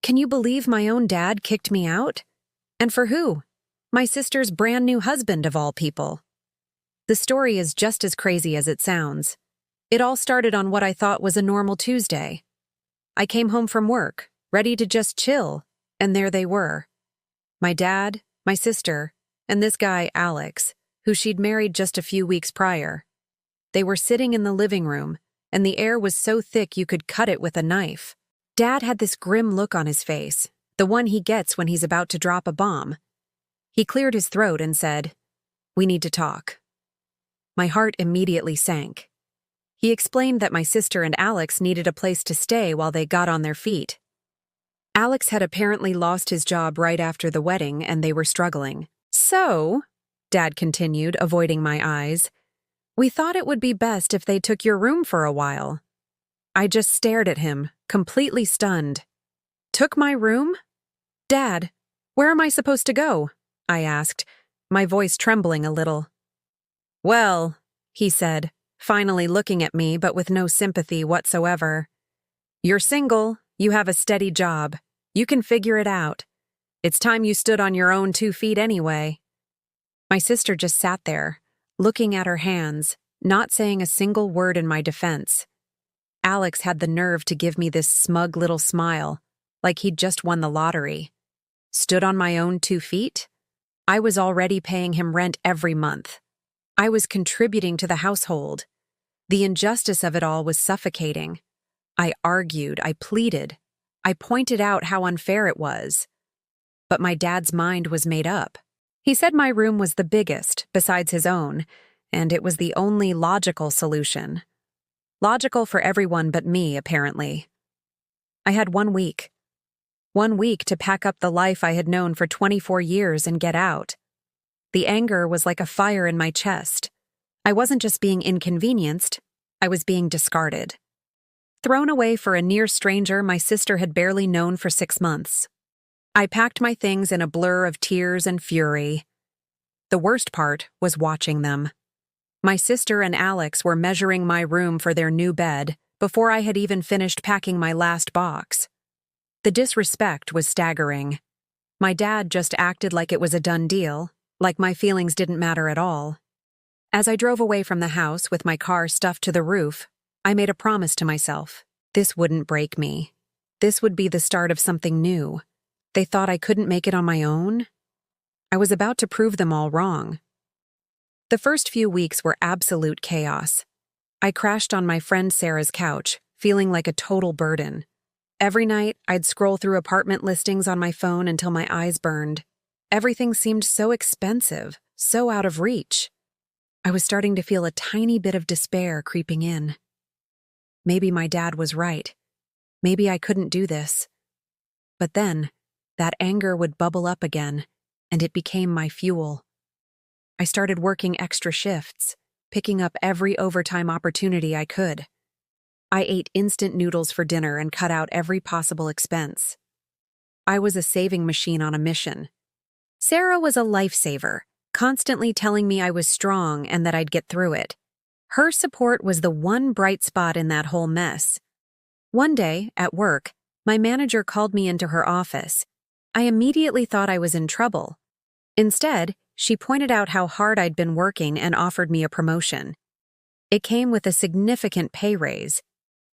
Can you believe my own dad kicked me out? And for who? My sister's brand new husband, of all people. The story is just as crazy as it sounds. It all started on what I thought was a normal Tuesday. I came home from work, ready to just chill, and there they were. My dad, my sister, and this guy, Alex, who she'd married just a few weeks prior. They were sitting in the living room, and the air was so thick you could cut it with a knife. Dad had this grim look on his face, the one he gets when he's about to drop a bomb. He cleared his throat and said, "We need to talk." My heart immediately sank. He explained that my sister and Alex needed a place to stay while they got on their feet. Alex had apparently lost his job right after the wedding, and they were struggling. "So," Dad continued, avoiding my eyes, "we thought it would be best if they took your room for a while." I just stared at him, completely stunned. "Took my room? Dad, where am I supposed to go?" I asked, my voice trembling a little. "Well," he said, finally looking at me but with no sympathy whatsoever. "You're single, you have a steady job, you can figure it out. It's time you stood on your own 2 feet anyway." My sister just sat there, looking at her hands, not saying a single word in my defense. Alex had the nerve to give me this smug little smile, like he'd just won the lottery. Stood on my own 2 feet? I was already paying him rent every month. I was contributing to the household. The injustice of it all was suffocating. I argued, I pleaded. I pointed out how unfair it was. But my dad's mind was made up. He said my room was the biggest, besides his own, and it was the only logical solution. Logical for everyone but me, apparently. I had 1 week. 1 week to pack up the life I had known for 24 years and get out. The anger was like a fire in my chest. I wasn't just being inconvenienced, I was being discarded. Thrown away for a near stranger my sister had barely known for 6 months. I packed my things in a blur of tears and fury. The worst part was watching them. My sister and Alex were measuring my room for their new bed before I had even finished packing my last box. The disrespect was staggering. My dad just acted like it was a done deal, like my feelings didn't matter at all. As I drove away from the house with my car stuffed to the roof, I made a promise to myself. This wouldn't break me. This would be the start of something new. They thought I couldn't make it on my own? I was about to prove them all wrong. The first few weeks were absolute chaos. I crashed on my friend Sarah's couch, feeling like a total burden. Every night, I'd scroll through apartment listings on my phone until my eyes burned. Everything seemed so expensive, so out of reach. I was starting to feel a tiny bit of despair creeping in. Maybe my dad was right. Maybe I couldn't do this. But then, that anger would bubble up again, and it became my fuel. I started working extra shifts, picking up every overtime opportunity I could. I ate instant noodles for dinner and cut out every possible expense. I was a saving machine on a mission. Sarah was a lifesaver, constantly telling me I was strong and that I'd get through it. Her support was the one bright spot in that whole mess. One day, at work, my manager called me into her office. I immediately thought I was in trouble. Instead, she pointed out how hard I'd been working and offered me a promotion. It came with a significant pay raise.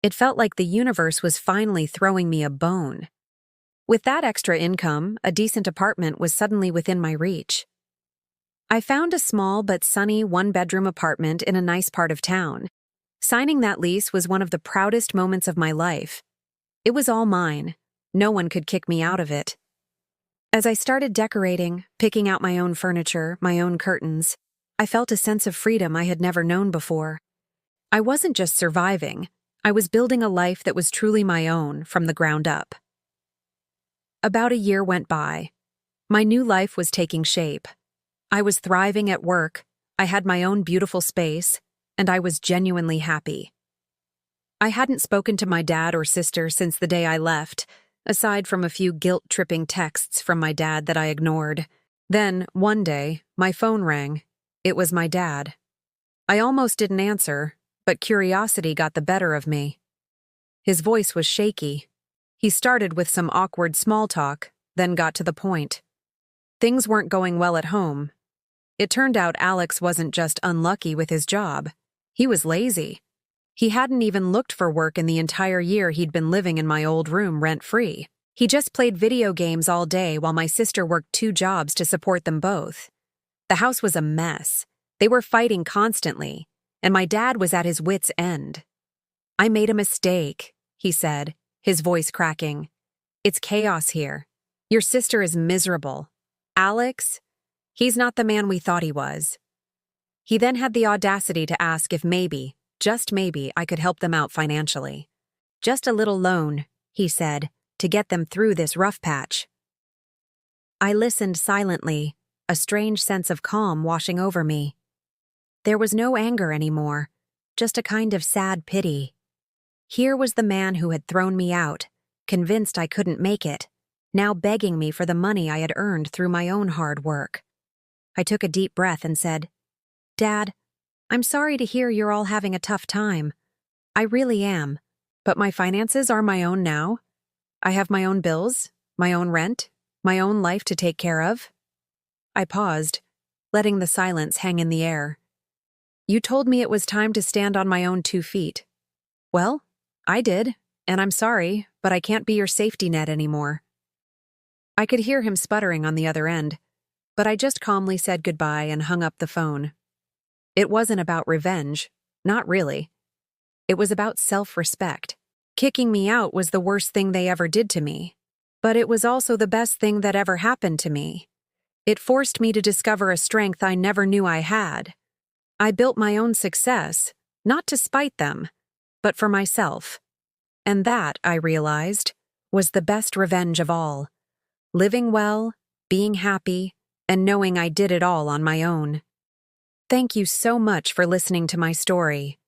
It felt like the universe was finally throwing me a bone. With that extra income, a decent apartment was suddenly within my reach. I found a small but sunny 1-bedroom apartment in a nice part of town. Signing that lease was one of the proudest moments of my life. It was all mine. No one could kick me out of it. As I started decorating, picking out my own furniture, my own curtains, I felt a sense of freedom I had never known before. I wasn't just surviving. I was building a life that was truly my own from the ground up. About a year went by. My new life was taking shape. I was thriving at work, I had my own beautiful space, and I was genuinely happy. I hadn't spoken to my dad or sister since the day I left, aside from a few guilt-tripping texts from my dad that I ignored. Then, one day, my phone rang. It was my dad. I almost didn't answer, but curiosity got the better of me. His voice was shaky. He started with some awkward small talk, then got to the point. Things weren't going well at home. It turned out Alex wasn't just unlucky with his job. He was lazy. He hadn't even looked for work in the entire year he'd been living in my old room rent-free. He just played video games all day while my sister worked 2 jobs to support them both. The house was a mess. They were fighting constantly, and my dad was at his wits' end. "I made a mistake," he said, his voice cracking. "It's chaos here. Your sister is miserable. Alex, he's not the man we thought he was." He then had the audacity to ask if maybe, just maybe, I could help them out financially. "Just a little loan," he said, "to get them through this rough patch." I listened silently, a strange sense of calm washing over me. There was no anger anymore, just a kind of sad pity. Here was the man who had thrown me out, convinced I couldn't make it, now begging me for the money I had earned through my own hard work. I took a deep breath and said, "Dad, I'm sorry to hear you're all having a tough time. I really am, but my finances are my own now. I have my own bills, my own rent, my own life to take care of." I paused, letting the silence hang in the air. "You told me it was time to stand on my own 2 feet. Well, I did, and I'm sorry, but I can't be your safety net anymore." I could hear him sputtering on the other end, but I just calmly said goodbye and hung up the phone. It wasn't about revenge, not really. It was about self-respect. Kicking me out was the worst thing they ever did to me, but it was also the best thing that ever happened to me. It forced me to discover a strength I never knew I had. I built my own success, not to spite them, but for myself. And that, I realized, was the best revenge of all. Living well, being happy, and knowing I did it all on my own. Thank you so much for listening to my story.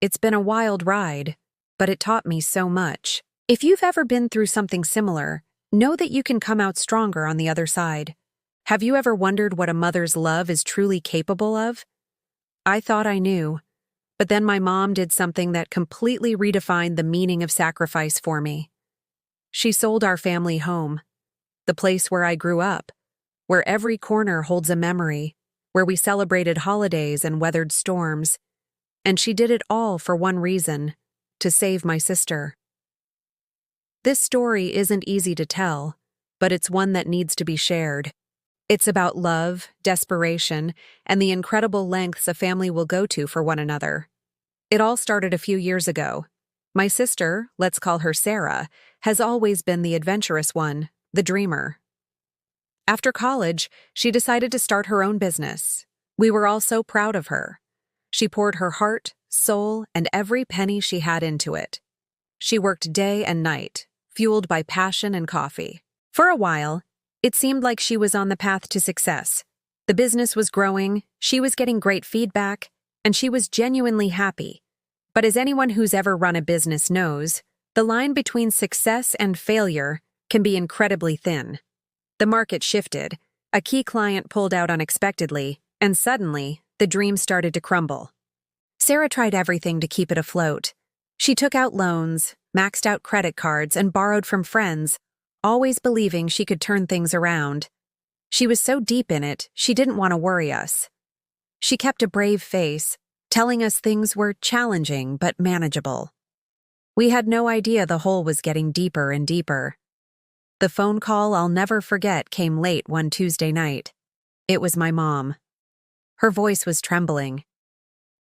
It's been a wild ride, but it taught me so much. If you've ever been through something similar, know that you can come out stronger on the other side. Have you ever wondered what a mother's love is truly capable of? I thought I knew, but then my mom did something that completely redefined the meaning of sacrifice for me. She sold our family home, the place where I grew up, where every corner holds a memory, where we celebrated holidays and weathered storms, and she did it all for one reason: to save my sister. This story isn't easy to tell, but it's one that needs to be shared. It's about love, desperation, and the incredible lengths a family will go to for one another. It all started a few years ago. My sister, let's call her Sarah, has always been the adventurous one, the dreamer. After college, she decided to start her own business. We were all so proud of her. She poured her heart, soul, and every penny she had into it. She worked day and night, fueled by passion and coffee. For a while, it seemed like she was on the path to success. The business was growing, she was getting great feedback, and she was genuinely happy. But as anyone who's ever run a business knows, the line between success and failure can be incredibly thin. The market shifted, a key client pulled out unexpectedly, and suddenly, the dream started to crumble. Sarah tried everything to keep it afloat. She took out loans, maxed out credit cards, and borrowed from friends, always believing she could turn things around. She was so deep in it, she didn't want to worry us. She kept a brave face, telling us things were challenging but manageable. We had no idea the hole was getting deeper and deeper. The phone call I'll never forget came late one Tuesday night. It was my mom. Her voice was trembling.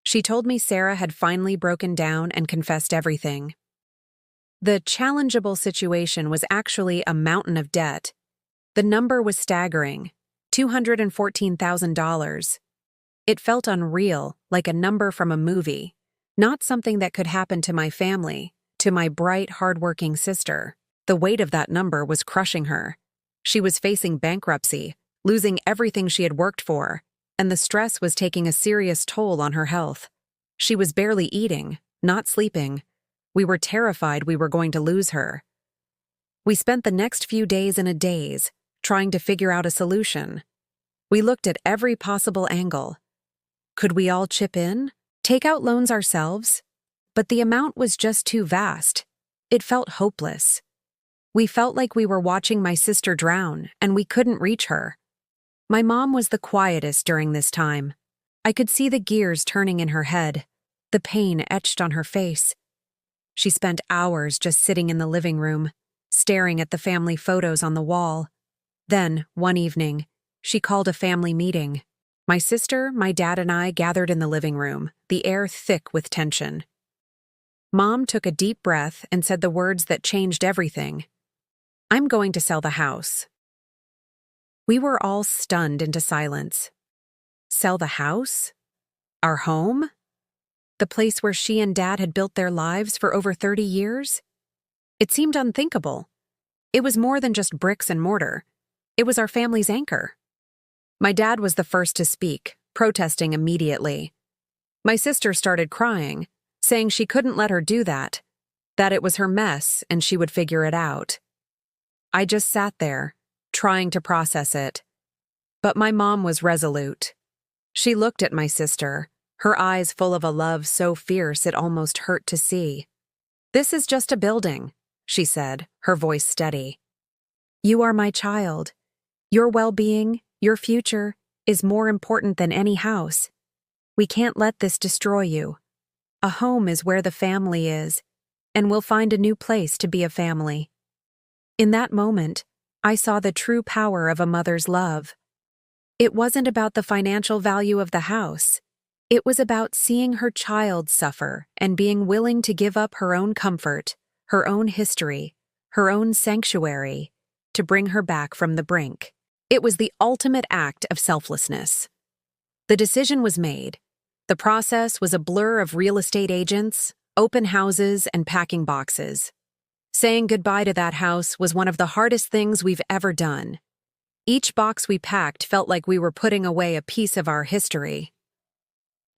She told me Sarah had finally broken down and confessed everything. The challengeable situation was actually a mountain of debt. The number was staggering, $214,000. It felt unreal, like a number from a movie, not something that could happen to my family, to my bright, hardworking sister. The weight of that number was crushing her. She was facing bankruptcy, losing everything she had worked for, and the stress was taking a serious toll on her health. She was barely eating, not sleeping. We were terrified we were going to lose her. We spent the next few days in a daze, trying to figure out a solution. We looked at every possible angle. Could we all chip in? Take out loans ourselves? But the amount was just too vast. It felt hopeless. We felt like we were watching my sister drown, and we couldn't reach her. My mom was the quietest during this time. I could see the gears turning in her head, the pain etched on her face. She spent hours just sitting in the living room, staring at the family photos on the wall. Then, one evening, she called a family meeting. My sister, my dad, and I gathered in the living room, the air thick with tension. Mom took a deep breath and said the words that changed everything. "I'm going to sell the house." We were all stunned into silence. Sell the house? Our home? The place where she and Dad had built their lives for over 30 years? It seemed unthinkable. It was more than just bricks and mortar. It was our family's anchor. My dad was the first to speak, protesting immediately. My sister started crying, saying she couldn't let her do that it was her mess and she would figure it out. I just sat there, trying to process it. But my mom was resolute. She looked at my sister, her eyes full of a love so fierce it almost hurt to see. "This is just a building," she said, her voice steady. "You are my child. Your well-being, your future, is more important than any house. We can't let this destroy you. A home is where the family is, and we'll find a new place to be a family." In that moment, I saw the true power of a mother's love. It wasn't about the financial value of the house. It was about seeing her child suffer and being willing to give up her own comfort, her own history, her own sanctuary, to bring her back from the brink. It was the ultimate act of selflessness. The decision was made. The process was a blur of real estate agents, open houses, and packing boxes. Saying goodbye to that house was one of the hardest things we've ever done. Each box we packed felt like we were putting away a piece of our history.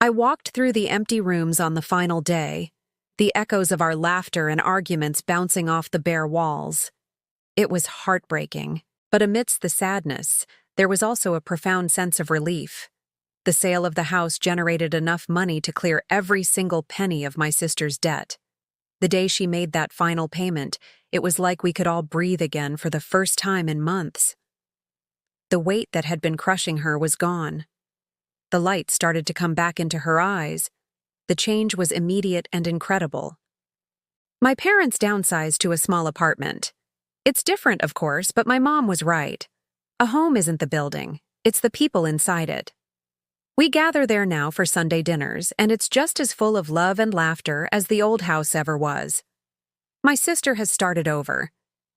I walked through the empty rooms on the final day, the echoes of our laughter and arguments bouncing off the bare walls. It was heartbreaking, but amidst the sadness, there was also a profound sense of relief. The sale of the house generated enough money to clear every single penny of my sister's debt. The day she made that final payment, it was like we could all breathe again for the first time in months. The weight that had been crushing her was gone. The light started to come back into her eyes. The change was immediate and incredible. My parents downsized to a small apartment. It's different, of course, but my mom was right. A home isn't the building, it's the people inside it. We gather there now for Sunday dinners, and it's just as full of love and laughter as the old house ever was. My sister has started over.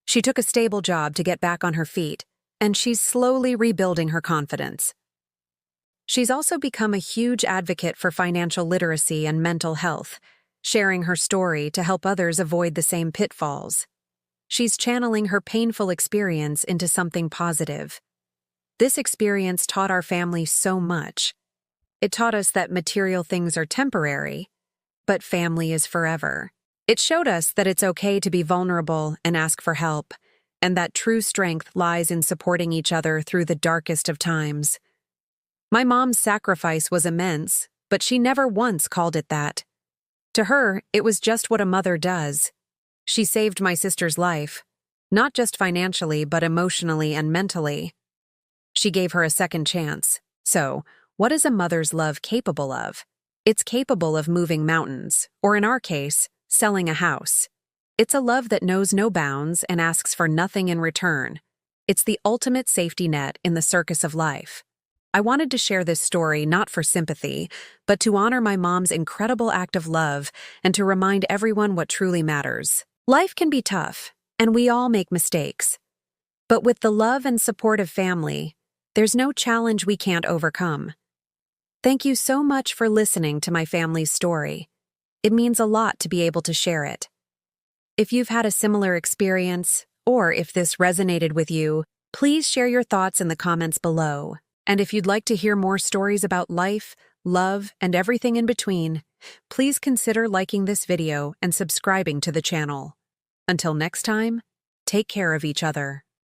She took a stable job to get back on her feet, and she's slowly rebuilding her confidence. She's also become a huge advocate for financial literacy and mental health, sharing her story to help others avoid the same pitfalls. She's channeling her painful experience into something positive. This experience taught our family so much. It taught us that material things are temporary, but family is forever. It showed us that it's okay to be vulnerable and ask for help, and that true strength lies in supporting each other through the darkest of times. My mom's sacrifice was immense, but she never once called it that. To her, it was just what a mother does. She saved my sister's life, not just financially, but emotionally and mentally. She gave her a second chance. So, what is a mother's love capable of? It's capable of moving mountains, or in our case, selling a house. It's a love that knows no bounds and asks for nothing in return. It's the ultimate safety net in the circus of life. I wanted to share this story not for sympathy, but to honor my mom's incredible act of love and to remind everyone what truly matters. Life can be tough, and we all make mistakes. But with the love and support of family, there's no challenge we can't overcome. Thank you so much for listening to my family's story. It means a lot to be able to share it. If you've had a similar experience, or if this resonated with you, please share your thoughts in the comments below. And if you'd like to hear more stories about life, love, and everything in between, please consider liking this video and subscribing to the channel. Until next time, take care of each other.